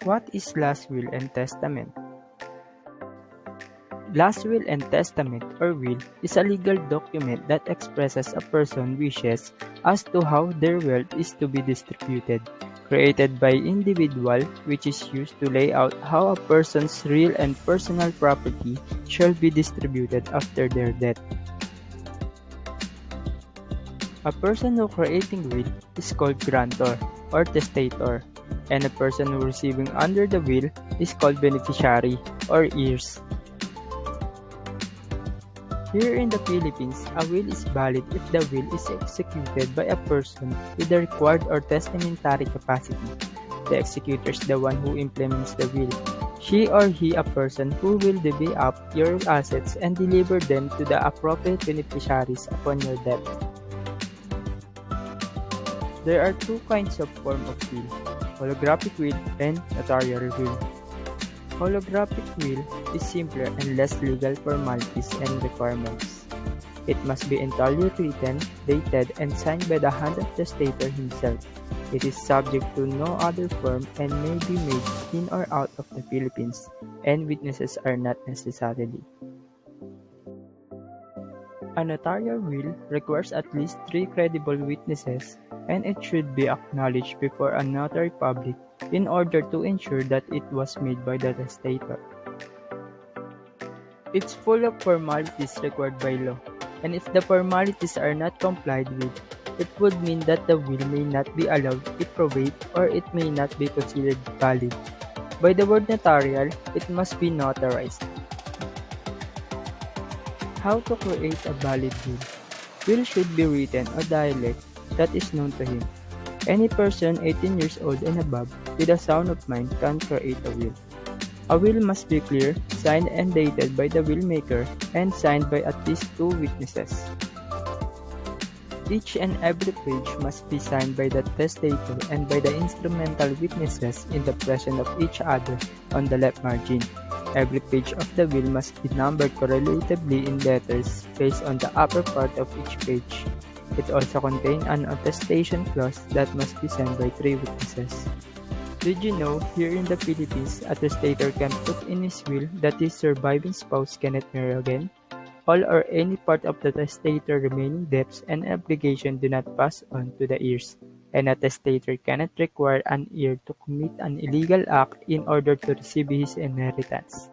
What is last will and testament? Last will and testament or will is a legal document that expresses a person's wishes as to how their wealth is to be distributed, created by individual, which is used to lay out how a person's real and personal property shall be distributed after their death. A person who creating will is called grantor or testator, and a person who receiving under the will is called beneficiary or heirs. Here in the Philippines, a will is valid if the will is executed by a person with the required or testamentary capacity. The executor is the one who implements the will. She or he a person who will divvy up your assets and deliver them to the appropriate beneficiaries upon your death. There are two kinds of form of will, holographic will and notarial will. Holographic will is simpler and less legal formalities and requirements. It must be entirely written, dated, and signed by the hand of the testator himself. It is subject to no other form and may be made in or out of the Philippines, and witnesses are not necessarily. A notarial will requires at least 3 credible witnesses, and it should be acknowledged before a notary public in order to ensure that it was made by the testator. It's full of formalities required by law, and if the formalities are not complied with, it would mean that the will may not be allowed to probate or it may not be considered valid. By the word notarial, it must be notarized. How to create a valid will? Will should be written a dialect that is known to him. Any person 18 years old and above with a sound of mind can create a will. A will must be clear, signed and dated by the will maker, and signed by at least 2 witnesses. Each and every page must be signed by the testator and by the instrumental witnesses in the presence of each other on the left margin. Every page of the will must be numbered correlatively in letters placed on the upper part of each page. It also contains an attestation clause that must be signed by 3 witnesses. Did you know, here in the Philippines, a testator can put in his will that his surviving spouse cannot marry again? All or any part of the testator remaining debts and obligation do not pass on to the heirs, and a testator cannot require an heir to commit an illegal act in order to receive his inheritance.